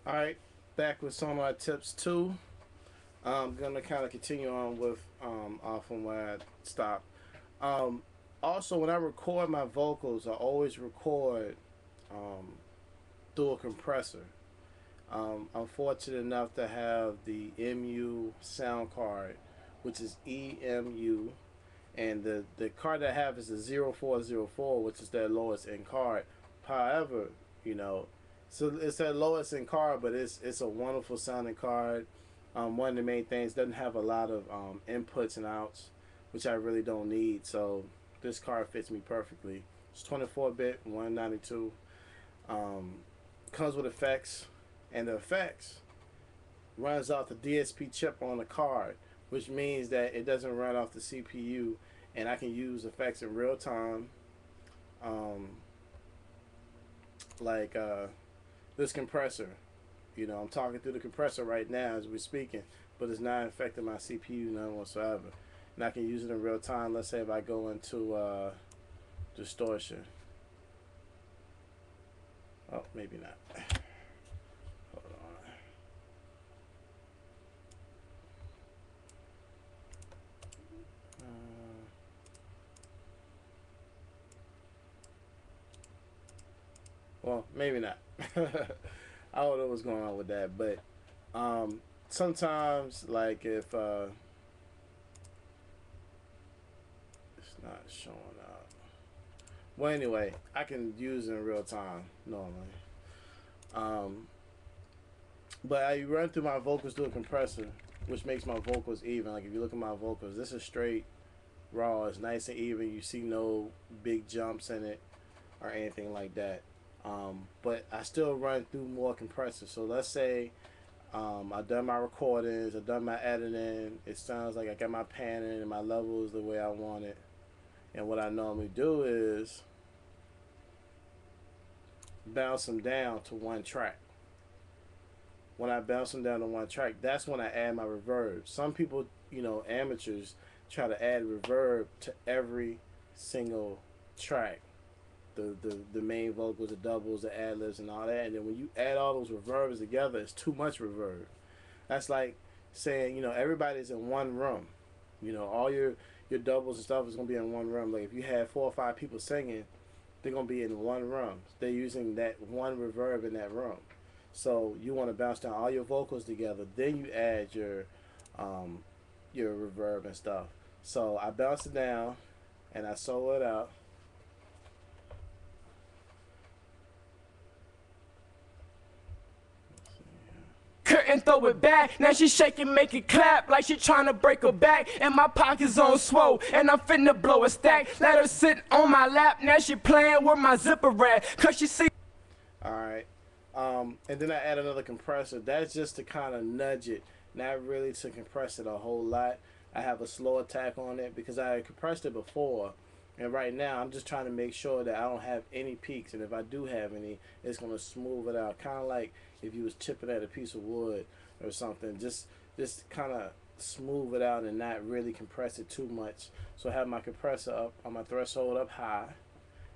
Alright, back with Sonar Tips 2. I'm going to kind of continue on with off from where I stopped. Um, Also, when I record my vocals, I always record um, through a compressor. I'm fortunate enough to have the MU sound card, which is EMU, and the card that I have is the 0404, which is their lowest end card. However, you know, so it's their lowest end card, but it's a wonderful sounding card. One of the main things, doesn't have a lot of inputs and outs, which I really don't need. So this card fits me perfectly. It's 24-bit, 192. Um, Comes with effects, and the effects runs off the DSP chip on the card, which means that it doesn't run off the CPU, and I can use effects in real time. Um, like this compressor. You know, I'm talking through the compressor right now as we're speaking, but it's not affecting my CPU none whatsoever. And I can use it in real time. Let's say if I go into distortion. Oh, maybe not. Hold on. Well, maybe not. I don't know what's going on with that, but sometimes, like if it's not showing up. Well, anyway, I can use it in real time normally. But I run through my vocals through a compressor, which makes my vocals even. Like if you look at my vocals, this is straight raw. It's nice and even. You see no big jumps in it or anything like that. But I still run through more compressors. So let's say I've done my recordings, I've done my editing. It sounds like I got my panning and my levels the way I want it. And what I normally do is bounce them down to one track. When I bounce them down to one track, that's when I add my reverb. Some people, you know, amateurs, try to add reverb to every single track. The main vocals, the doubles, the ad-libs, and all that. And then when you add all those reverbs together, it's too much reverb. That's like saying, you know, everybody's in one room. You know, all your doubles and stuff is going to be in one room. Like if you have 4 or 5 people singing, they're going to be in one room. They're using that one reverb in that room. So you want to bounce down all your vocals together. Then you add your reverb and stuff. So I bounce it down and I solo it out. Couldn't throw it back, now she shaking, make it clap like she tryna break her back. And my pockets on swole, and I'm finna blow a stack. Let her sit on my lap, now she playing with my zipper at. Cause she see. Alright. And then I add another compressor. That's just to kind of nudge it, not really to compress it a whole lot. I have a slow attack on it because I compressed it before. And right now, I'm just trying to make sure that I don't have any peaks. And if I do have any, it's going to smooth it out. Kind of like if you was chipping at a piece of wood or something. Just kind of smooth it out and not really compress it too much. So I have my compressor up, on my threshold up high,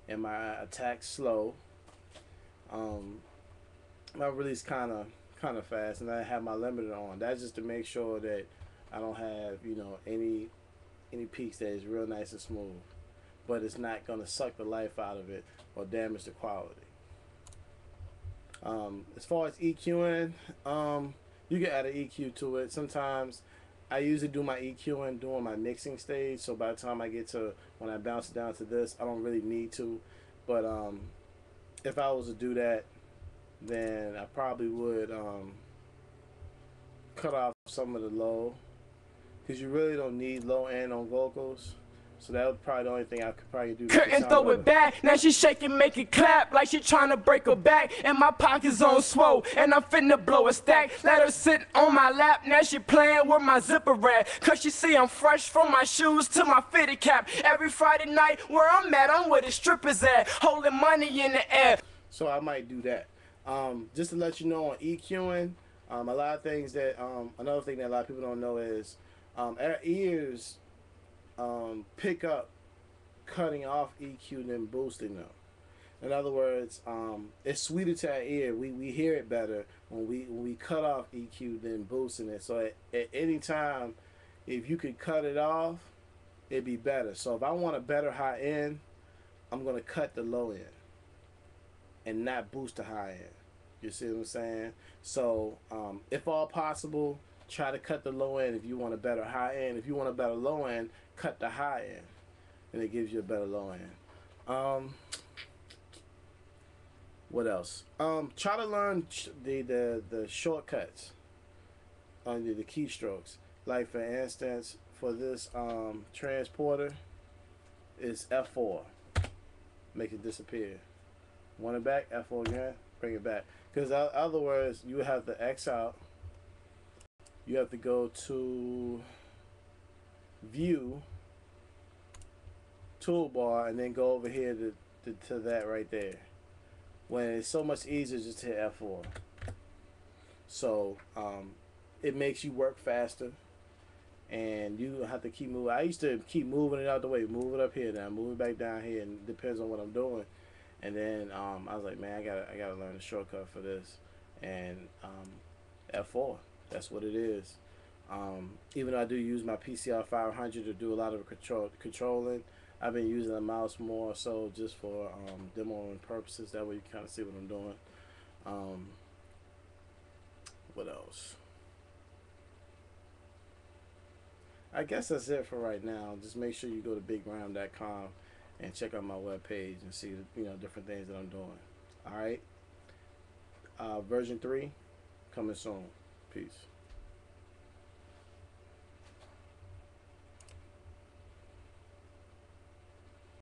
and my attack slow. My release kind of fast, and I have my limiter on. That's just to make sure that I don't have, you know, any peaks that is real nice and smooth, but it's not gonna suck the life out of it or damage the quality. As far as EQing, you can add an EQ to it. Sometimes I usually do my EQing during my mixing stage, so by the time I get to when I bounce it down to this, I don't really need to. But if I was to do that, then I probably would cut off some of the low, because you really don't need low end on vocals. So that was probably the only thing I could probably do. Couldn't throw it back, now she shaking, make it clap like she tryna break her back. And my pockets on swole, and I'm finna blow a stack. Let her sit on my lap, now she playing with my zipper at. Cause she see I'm fresh from my shoes to my fitted cap. Every Friday night where I'm at, I'm where the strippers at, holding money in the air. So I might do that. Just to let you know on EQing, a lot of things that, another thing that a lot of people don't know is our ears pick up cutting off EQ and then boosting them. In other words, it's sweeter to our ear. We hear it better when we cut off EQ than boosting it. So at any time, if you could cut it off, it'd be better. So if I want a better high end, I'm gonna cut the low end and not boost the high end. You see what I'm saying? So if all possible, try to cut the low end if you want a better high end. If you want a better low end, cut the high end, and it gives you a better low end. What else? Try to learn the shortcuts under the keystrokes. Like for instance, for this transporter, it's F4. Make it disappear. Want it back? F4 again. Bring it back. Because in other words, you have to X out. You have to go to View, Toolbar, and then go over here to that right there. When it's so much easier just to hit F4. So it makes you work faster, and you don't have to keep moving. I used to keep moving it out the way, move it up here, now move it back down here, and it depends on what I'm doing. And then I was like, man, I gotta learn the shortcut for this, and F4. That's what it is. Even though I do use my PCR 500 to do a lot of controlling, I've been using the mouse more so just for demoing purposes. That way you kind of see what I'm doing. What else? I guess that's it for right now. Just make sure you go to biggrime.com and check out my webpage and see different things that I'm doing. All right. Version 3 coming soon. Peace.